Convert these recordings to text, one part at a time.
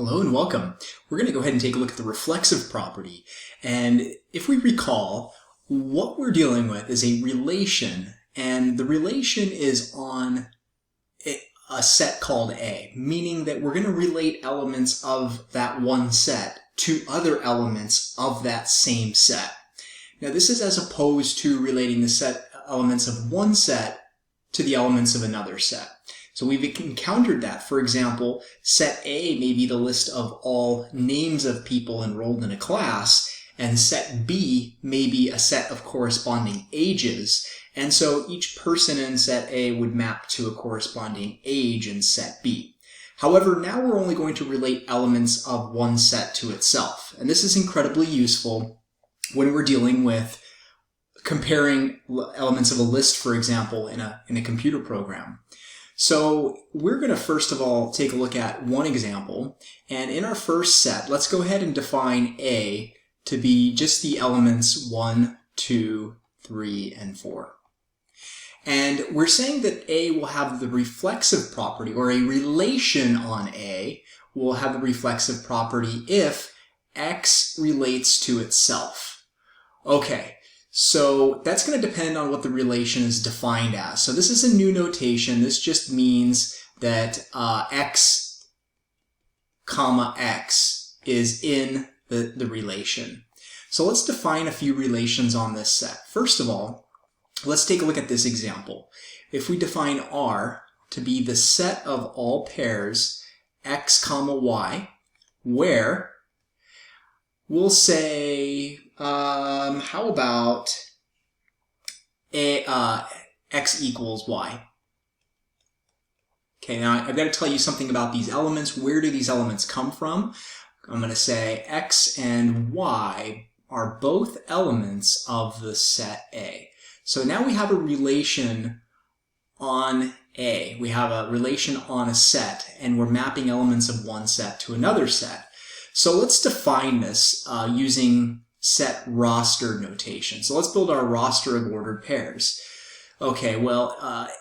Hello and welcome. We're going to go ahead and take a look at the reflexive property. And if we recall, what we're dealing with is a relation, and the relation is on a set called A, meaning that we're going to relate elements of that one set to other elements of that same set. Now this is as opposed to relating the elements of one set to the elements of another set. So we've encountered that. For example, set A may be the list of all names of people enrolled in a class, and set B may be a set of corresponding ages. And so each person in set A would map to a corresponding age in set B. However, now we're only going to relate elements of one set to itself. And this is incredibly useful when we're dealing with comparing elements of a list, for example, in a computer program. So we're going to first of all take a look at one example, and in our first set, let's go ahead and define A to be just the elements 1, 2, 3, and 4. And we're saying that A will have the reflexive property, or a relation on A will have the reflexive property if X relates to itself. Okay. So that's going to depend on what the relation is defined as. So this is a new notation. This just means that X comma X is in the relation. So let's define a few relations on this set. First of all, let's take a look at this example. If we define R to be the set of all pairs X comma Y, where we'll say, how about X equals Y? Okay, now I've got to tell you something about these elements. Where do these elements come from? I'm going to say X and Y are both elements of the set A. So now we have a relation on A. We have a relation on a set, and we're mapping elements of one set to another set. So let's define this using set roster notation. So let's build our roster of ordered pairs. Okay, well,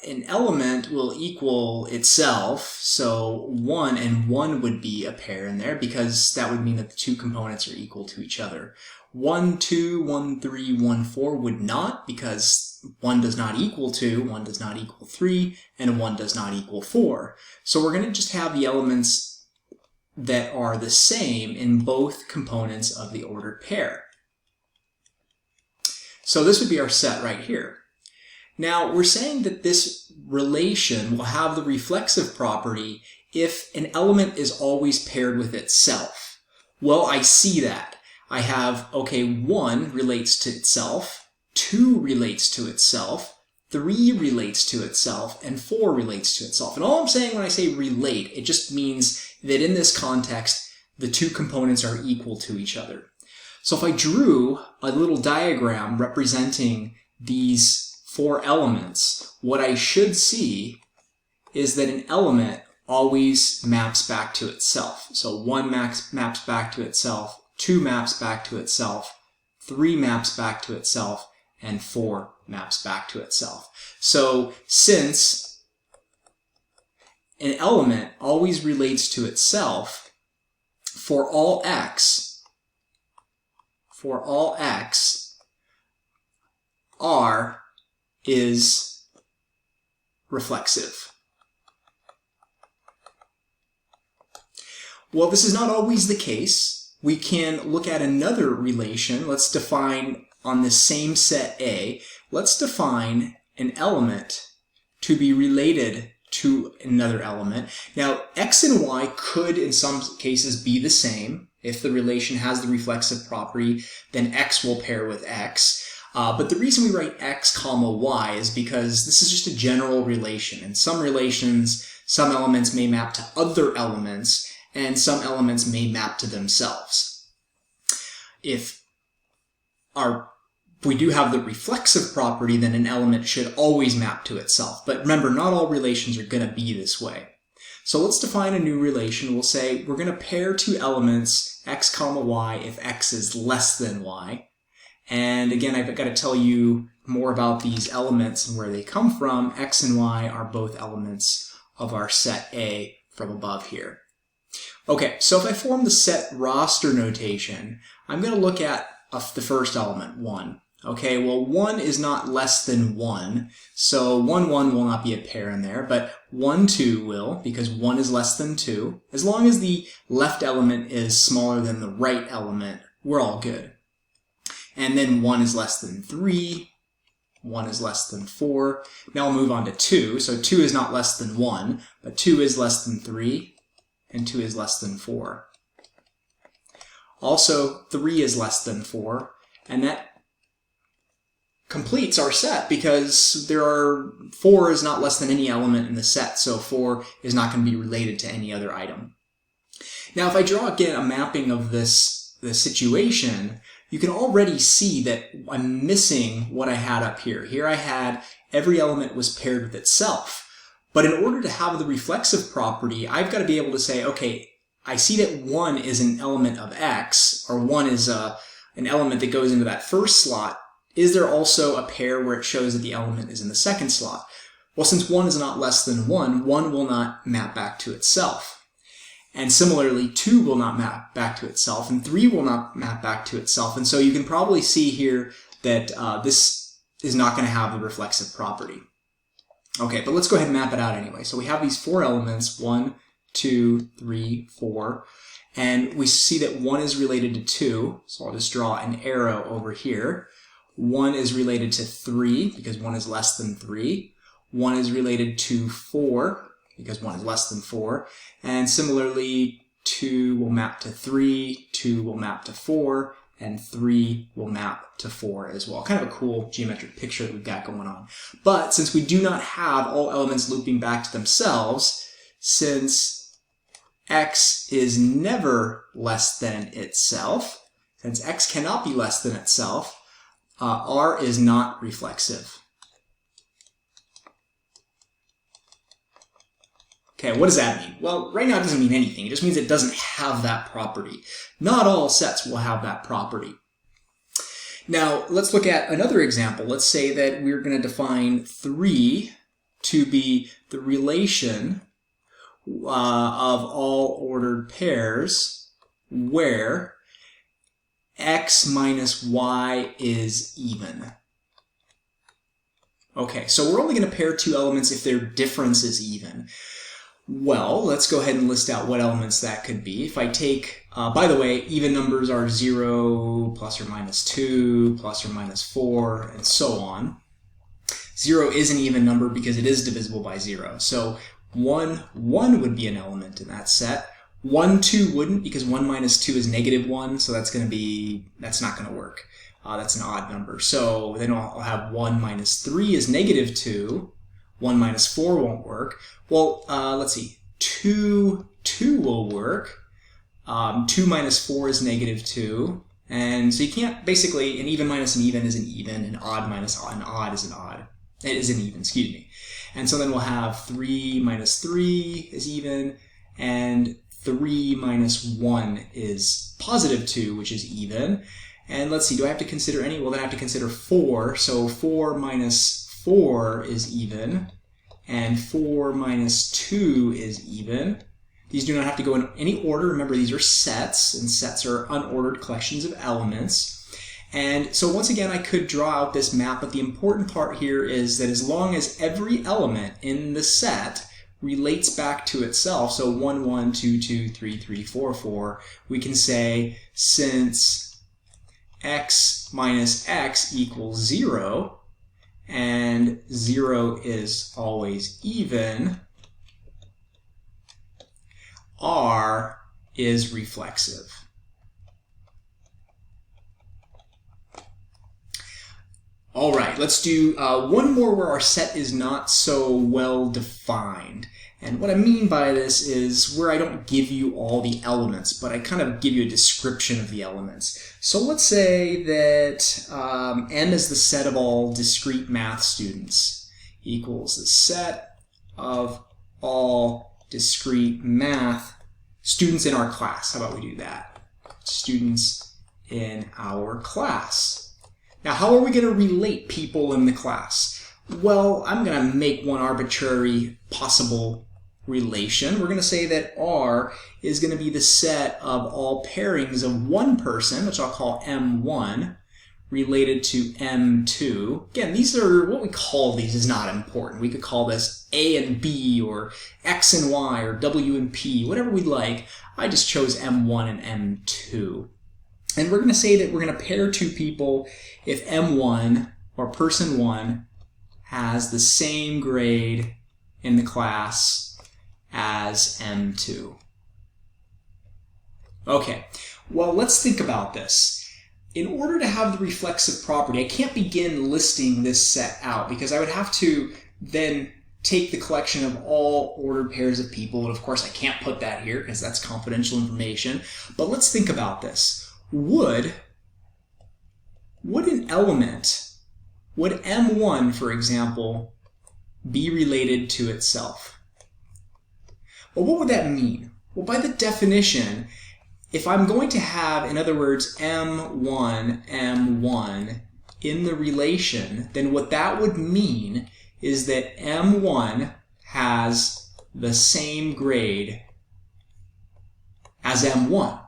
an element will equal itself, so 1 and 1 would be a pair in there because that would mean that the two components are equal to each other. 1, 2, 1, 3, 1, 4 would not, because 1 does not equal 2, 1 does not equal 3, and 1 does not equal 4. So we're going to just have the elements that are the same in both components of the ordered pair. So this would be our set right here. Now we're saying that this relation will have the reflexive property if an element is always paired with itself. Well, I see that. I have, okay, 1 relates to itself, 2 relates to itself, 3 relates to itself, and 4 relates to itself. And all I'm saying when I say relate, it just means that in this context, the two components are equal to each other. So if I drew a little diagram representing these 4 elements, what I should see is that an element always maps back to itself. So 1 maps back to itself, 2 maps back to itself, 3 maps back to itself, and 4 maps back to itself. So since an element always relates to itself, for all X, R is reflexive. Well, this is not always the case. We can look at another relation. Let's define on the same set A, let's define an element to be related to another element. Now, X and Y could in some cases be the same. If the relation has the reflexive property, then X will pair with X. But the reason we write X comma Y is because this is just a general relation. In some relations, some elements may map to other elements, and some elements may map to themselves. If we do have the reflexive property, then an element should always map to itself. But remember, not all relations are going to be this way. So let's define a new relation. We'll say we're going to pair two elements, X comma Y, if X is less than Y. And again, I've got to tell you more about these elements and where they come from. X and Y are both elements of our set A from above here. Okay, so if I form the set roster notation, I'm going to look at the first element, 1. Okay, well 1 is not less than 1, so 1, 1 will not be a pair in there, but 1, 2 will, because 1 is less than 2. As long as the left element is smaller than the right element, we're all good. And then 1 is less than 3, 1 is less than 4. Now I'll move on to 2, so 2 is not less than 1, but 2 is less than 3, and 2 is less than 4. Also, 3 is less than 4, and that completes our set because 4 is not less than any element in the set, so 4 is not going to be related to any other item. Now if I draw again a mapping of this situation, you can already see that I'm missing what I had up here. Here I had every element was paired with itself. But in order to have the reflexive property, I've got to be able to say, okay, I see that 1 is an element of X, or 1 is an element that goes into that first slot. Is there also a pair where it shows that the element is in the second slot? Well, since 1 is not less than 1, 1 will not map back to itself. And similarly, 2 will not map back to itself, and 3 will not map back to itself. And so you can probably see here that this is not going to have the reflexive property. Okay, but let's go ahead and map it out anyway. So we have these 4 elements, 1, 2, 3, 4, and we see that 1 is related to 2, so I'll just draw an arrow over here. 1 is related to 3, because 1 is less than 3. 1 is related to 4, because 1 is less than 4. And similarly, 2 will map to 3, 2 will map to 4, and 3 will map to 4 as well. Kind of a cool geometric picture that we've got going on. But since we do not have all elements looping back to themselves, since X is never less than itself, since X cannot be less than itself, R is not reflexive. Okay, what does that mean? Well, right now it doesn't mean anything. It just means it doesn't have that property. Not all sets will have that property. Now, let's look at another example. Let's say that we're going to define 3 to be the relation of all ordered pairs where X minus Y is even. Okay, so we're only going to pair 2 elements if their difference is even. Well, let's go ahead and list out what elements that could be. If I take, by the way, even numbers are 0, plus or minus 2, plus or minus 4, and so on. 0 is an even number because it is divisible by 0. So 1 would be an element in that set. 1, 2 wouldn't, because 1 minus 2 is negative 1, so that's not going to work. That's an odd number. So then I'll have 1 minus 3 is negative 2. 1 minus 4 won't work. Well, let's see. 2 will work. 2 minus 4 is negative 2. And so you can't, basically, an even minus an even is an even, an odd minus an odd is an odd. It is an even, excuse me. And so then we'll have 3 minus 3 is even, and 3 minus 1 is positive 2, which is even. And let's see, do I have to consider any? Well, then I have to consider 4. So 4 minus 4 is even, and 4 minus 2 is even. These do not have to go in any order. Remember, these are sets, and sets are unordered collections of elements. And so once again, I could draw out this map, but the important part here is that as long as every element in the set relates back to itself, so 1, 1, 2, 2, 3, 3, 4, 4, we can say since X minus X equals 0, and 0 is always even, R is reflexive. All right, let's do one more where our set is not so well defined. And what I mean by this is where I don't give you all the elements, but I kind of give you a description of the elements. So let's say that M is the set of all discrete math students equals the set of all discrete math students in our class. How about we do that? Students in our class. Now, how are we going to relate people in the class? Well, I'm going to make one arbitrary possible relation, we're going to say that R is going to be the set of all pairings of one person, which I'll call M1, related to M2. Again, these are, what we call these is not important. We could call this A and B, or X and Y, or W and P, whatever we'd like. I just chose M1 and M2. And we're going to say that we're going to pair two people if M1, or person 1, has the same grade in the class as M2. Okay, well, let's think about this. In order to have the reflexive property, I can't begin listing this set out because I would have to then take the collection of all ordered pairs of people, and of course I can't put that here because that's confidential information. But let's think about this. Would an element, would M1, for example, be related to itself? Well, what would that mean? Well, by the definition, if I'm going to have, in other words, M1, M1 in the relation, then what that would mean is that M1 has the same grade as M1.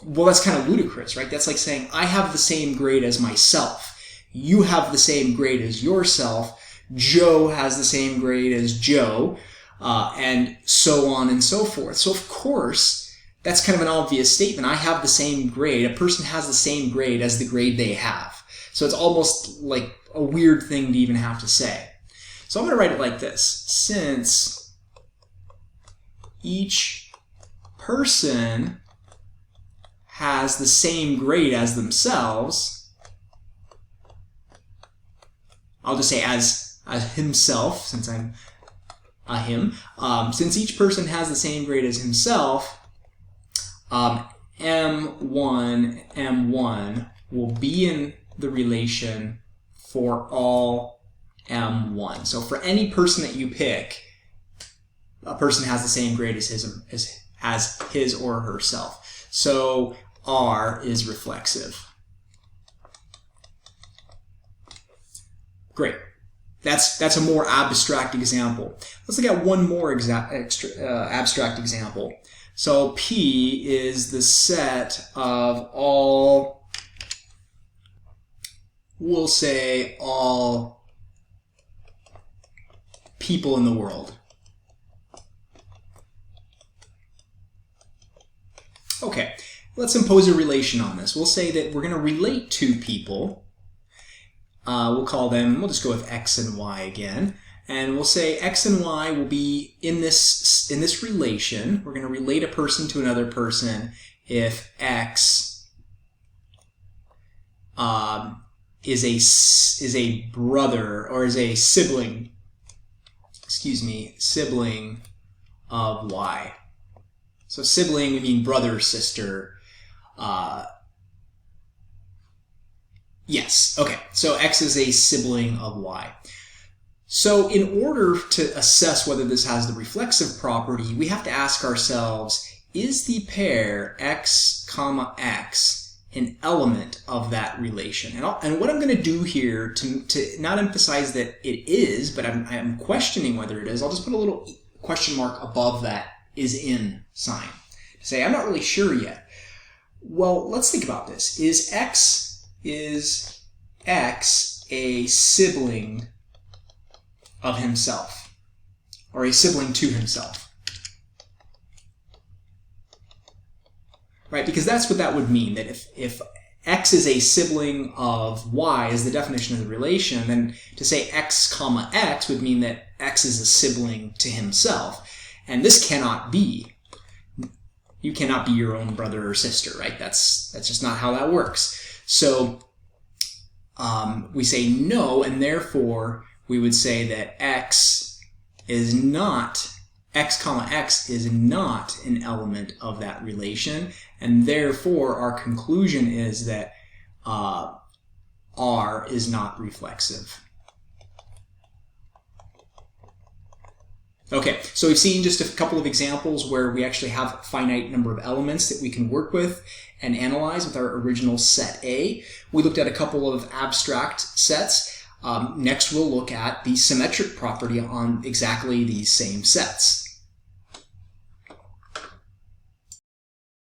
Well, that's kind of ludicrous, right? That's like saying, I have the same grade as myself. You have the same grade as yourself. Joe has the same grade as Joe, and so on and so forth. So, of course, that's kind of an obvious statement. I have the same grade. A person has the same grade as the grade they have. So it's almost like a weird thing to even have to say. So I'm going to write it like this. Since each person has the same grade as themselves, I'll just say as himself, since I'm a him. Since each person has the same grade as himself, M1, M1 will be in the relation for all M1. So for any person that you pick, a person has the same grade as his or herself. So R is reflexive. Great. That's a more abstract example. Let's look at one more abstract example. So P is the set of all, we'll say all people in the world. Okay, let's impose a relation on this. We'll say that we're going to relate two people. We'll call them, we'll just go with X and Y again. And we'll say X and Y will be in this relation. We're going to relate a person to another person if X is a brother, or is a sibling, sibling of Y. So sibling would mean brother, sister. Yes, okay, so X is a sibling of Y. So in order to assess whether this has the reflexive property, we have to ask ourselves, is the pair X, X an element of that relation? And what I'm going to do here to not emphasize that it is, but I'm questioning whether it is, I'll just put a little question mark above that is in sign to say I'm not really sure yet. Well, let's think about this. Is X a sibling of himself, or a sibling to himself? Right, because that's what that would mean, that if X is a sibling of Y is the definition of the relation, then to say X, X would mean that X is a sibling to himself. And this cannot be. You cannot be your own brother or sister, right? That's just not how that works. So we say no, and therefore we would say that X, X, X is not an element of that relation, and therefore our conclusion is that R is not reflexive. Okay, so we've seen just a couple of examples where we actually have a finite number of elements that we can work with and analyze with our original set A. We looked at a couple of abstract sets. Next, we'll look at the symmetric property on exactly these same sets.